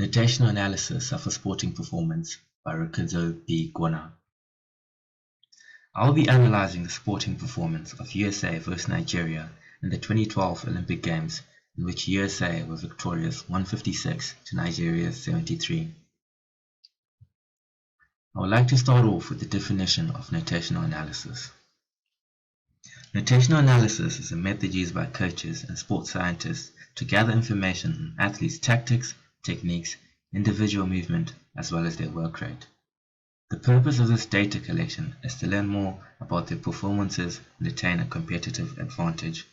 Notational Analysis of a Sporting Performance by Ricardo B. Gwona. I'll be analyzing the sporting performance of USA vs Nigeria in the 2012 Olympic Games, in which USA were victorious 156 to Nigeria's 73. I would like to start off with the definition of notational analysis. Notational analysis is a method used by coaches and sports scientists to gather information on athletes' tactics, techniques, individual movement, as well as their work rate. The purpose of this data collection is to learn more about their performances and attain a competitive advantage.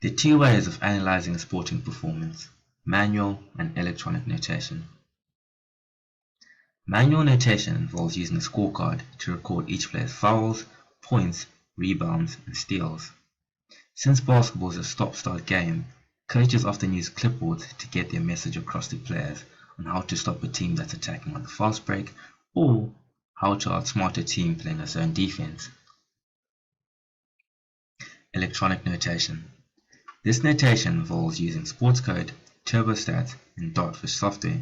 There are two ways of analyzing a sporting performance: manual and electronic notation. Manual notation involves using a scorecard to record each player's fouls, points, rebounds, and steals. Since basketball is a stop-start game, coaches often use clipboards to get their message across to players on how to stop a team that's attacking on the fast break, or how to outsmart a team playing a zone defense. Electronic notation. This notation involves using sports code, turbostats, and Dartfish software.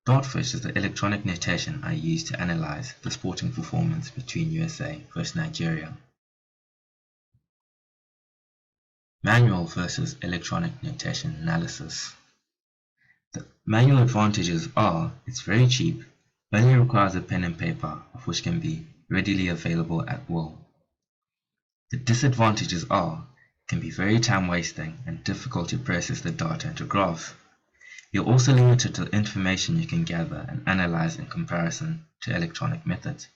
Dartfish is the electronic notation I use to analyze the sporting performance between USA vs Nigeria. Manual versus electronic notation analysis. The manual advantages are it's very cheap, only requires a pen and paper, of which can be readily available at will. The disadvantages are it can be very time wasting and difficult to process the data into graphs. You're also limited to the information you can gather and analyze in comparison to electronic methods.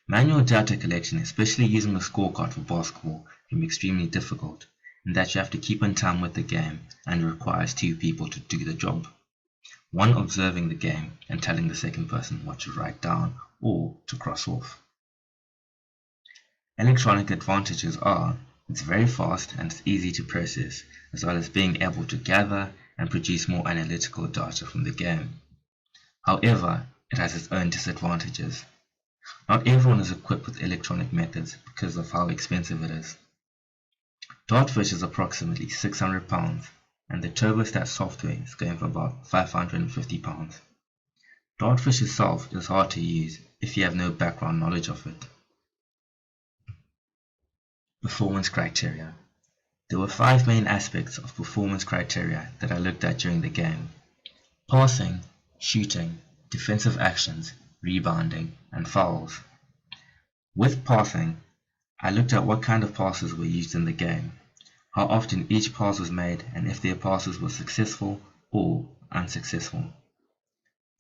Manual data collection, especially using a scorecard for basketball, can be extremely difficult, in that you have to keep in time with the game and requires two people to do the job. One observing the game and telling the second person what to write down or to cross off. Electronic advantages are it's very fast and it's easy to process, as well as being able to gather and produce more analytical data from the game. However, it has its own disadvantages. Not everyone is equipped with electronic methods because of how expensive it is. Dartfish is approximately £600 and the turbostat software is going for about £550. Dartfish itself is hard to use if you have no background knowledge of it. Performance criteria. There were 5 main aspects of performance criteria that I looked at during the game: passing, shooting, defensive actions, rebounding, and fouls. With passing, I looked at what kind of passes were used in the game, how often each pass was made, and if their passes were successful or unsuccessful.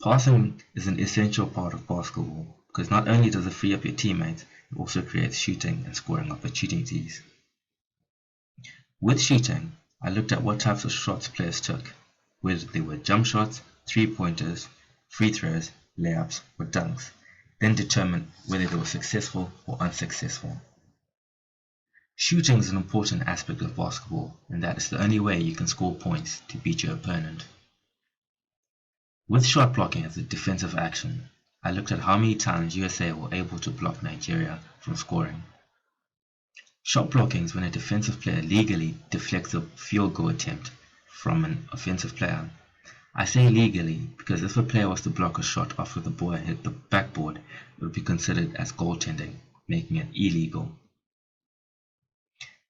Passing is an essential part of basketball because not only does it free up your teammates, it also creates shooting and scoring opportunities. With shooting, I looked at what types of shots players took, whether they were jump shots, three-pointers, free throws, layups, or dunks, then determined whether they were successful or unsuccessful. Shooting is an important aspect of basketball, and that is the only way you can score points to beat your opponent. With shot blocking as a defensive action, I looked at how many times USA were able to block Nigeria from scoring. Shot blocking is when a defensive player legally deflects a field goal attempt from an offensive player. I say legally because if a player was to block a shot after the ball hit the backboard, it would be considered as goaltending, making it illegal.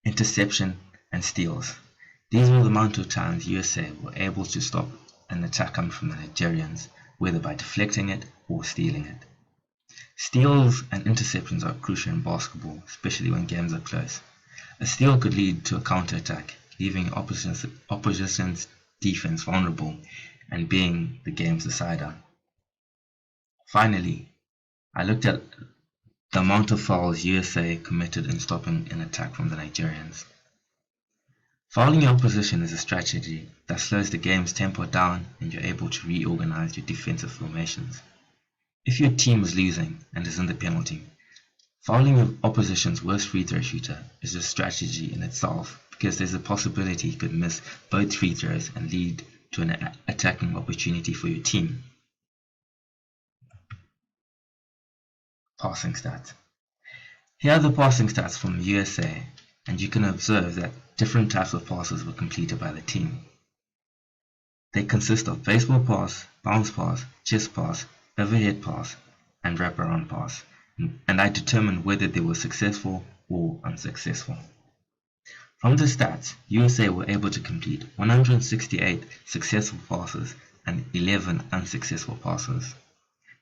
Interception and steals. These were the amount of times USA were able to stop an attack coming from the Nigerians, whether by deflecting it or stealing it. Steals and interceptions are crucial in basketball, especially when games are close. A steal could lead to a counter-attack, leaving opposition's defense vulnerable and being the game's decider. Finally, I looked at the amount of fouls USA committed in stopping an attack from the Nigerians. Fouling your opposition is a strategy that slows the game's tempo down and you're able to reorganize your defensive formations. If your team is losing and is in the penalty, fouling your opposition's worst free throw shooter is a strategy in itself because there's a possibility he could miss both free throws and lead to an attacking opportunity for your team. Passing stats. Here are the passing stats from USA, and you can observe that different types of passes were completed by the team. They consist of baseball pass, bounce pass, chest pass, overhead pass, and wraparound pass, and I determined whether they were successful or unsuccessful. From the stats, USA were able to complete 168 successful passes and 11 unsuccessful passes.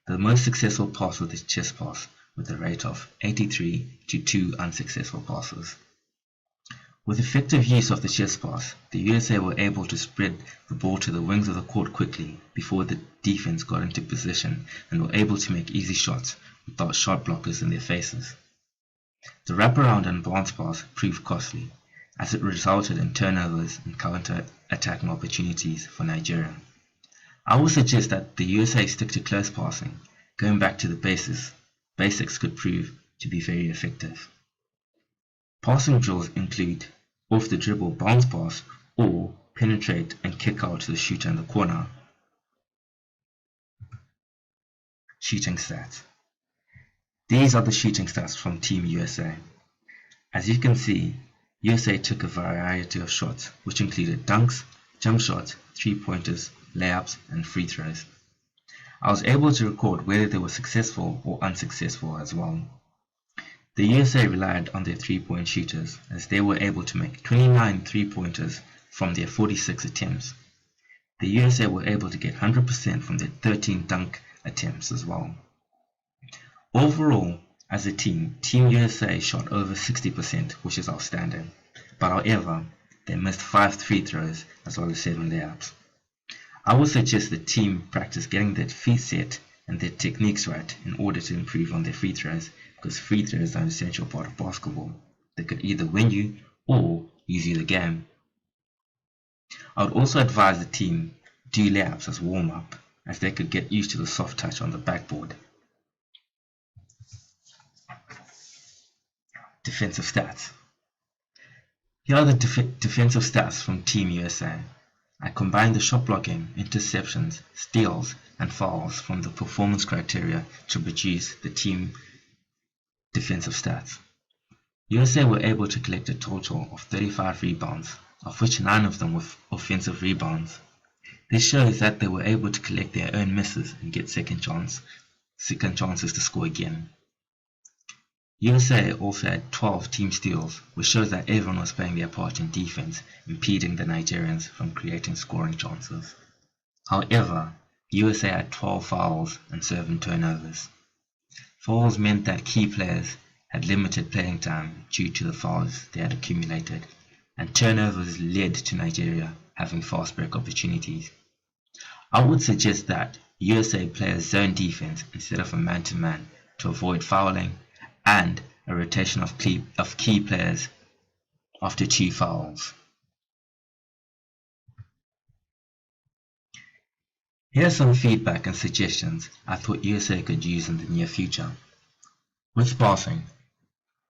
The most successful pass was the chest pass, with a rate of 83 to 2 unsuccessful passes. With effective use of the chest pass, the USA were able to spread the ball to the wings of the court quickly before the defense got into position and were able to make easy shots without shot blockers in their faces. The wraparound and bounce pass proved costly, as it resulted in turnovers and counter-attacking opportunities for Nigeria. I would suggest that the USA stick to close passing. Going back to the basics could prove to be very effective. Passing drills include off the dribble bounce pass or penetrate and kick out to the shooter in the corner. Shooting stats. These are the shooting stats from Team USA. As you can see, USA took a variety of shots, which included dunks, jump shots, three-pointers, layups, and free throws. I was able to record whether they were successful or unsuccessful as well. The USA relied on their three-point shooters, as they were able to make 29 three-pointers from their 46 attempts. The USA were able to get 100% from their 13 dunk attempts as well. Overall, as a team, Team USA shot over 60%, which is outstanding. But however, they missed 5 free throws as well as 7 layups. I would suggest the team practice getting their feet set and their techniques right in order to improve on their free throws, because free throws are an essential part of basketball. They could either win you or lose you the game. I would also advise the team do layups as warm-up, as they could get used to the soft touch on the backboard. Defensive stats. Here are the defensive stats from Team USA. I combined the shot blocking, interceptions, steals, and fouls from the performance criteria to produce the team defensive stats. USA were able to collect a total of 35 rebounds, of which 9 of them were offensive rebounds. This shows that they were able to collect their own misses and get second chances to score again. USA also had 12 team steals, which shows that everyone was playing their part in defense, impeding the Nigerians from creating scoring chances. However, USA had 12 fouls and 7 turnovers. Fouls meant that key players had limited playing time due to the fouls they had accumulated, and turnovers led to Nigeria having fast break opportunities. I would suggest that USA play a zone defense instead of a man-to-man to avoid fouling and a rotation of key players after 2 fouls. Here are some feedback and suggestions I thought USA could use in the near future. With passing,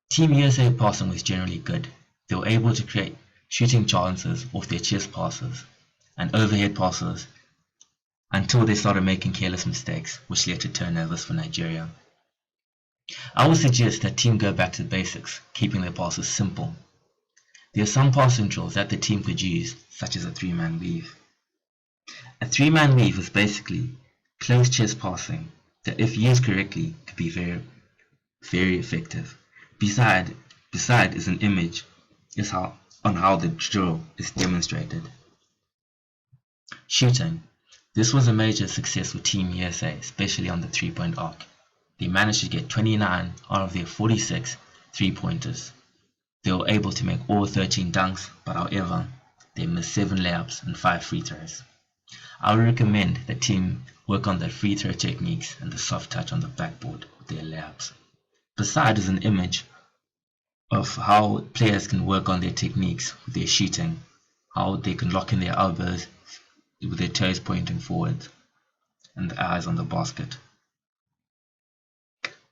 Team USA passing was generally good. They were able to create shooting chances off their chest passes and overhead passes until they started making careless mistakes, which led to turnovers for Nigeria. I would suggest that team go back to the basics, keeping their passes simple. There are some passing drills that the team could use, such as a 3-man weave. A 3-man weave is basically close chest passing that, if used correctly, could be very, very effective. Beside is an image on how the drill is demonstrated. Shooting. This was a major success for Team USA, especially on the 3-point arc. They managed to get 29 out of their 46 3-pointers. They were able to make all 13 dunks, but however, they missed 7 layups and 5 free throws. I would recommend the team work on their free throw techniques and the soft touch on the backboard with their layups. Beside is an image of how players can work on their techniques with their shooting, how they can lock in their elbows with their toes pointing forward and the eyes on the basket.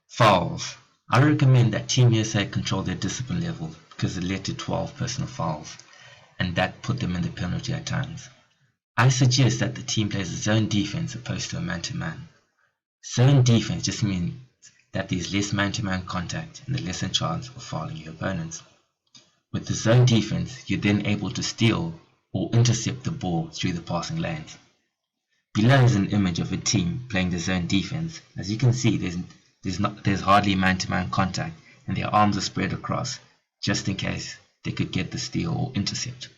Fouls. I recommend that Team USA control their discipline level because it led to 12 personal fouls, and that put them in the penalty at times. I suggest that the team plays a zone defense opposed to a man-to-man. Zone defense just means that there's less man-to-man contact and the lesser chance of fouling your opponents. With the zone defense, you're then able to steal or intercept the ball through the passing lanes. Below is an image of a team playing the zone defense. As you can see, there's hardly man-to-man contact, and their arms are spread across, just in case they could get the steal or intercept.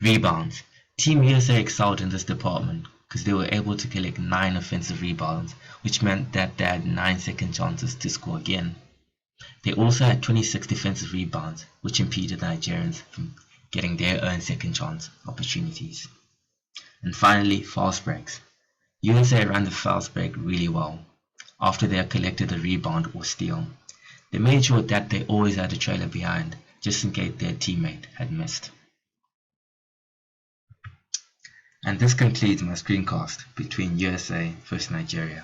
Rebounds. Team USA excelled in this department because they were able to collect 9 offensive rebounds, which meant that they had 9 second chances to score again. They also had 26 defensive rebounds, which impeded the Nigerians from getting their own second chance opportunities. And finally, fast breaks. USA ran the fast break really well after they had collected a rebound or steal. They made sure that they always had a trailer behind, just in case their teammate had missed. And this concludes my screencast between USA vs Nigeria.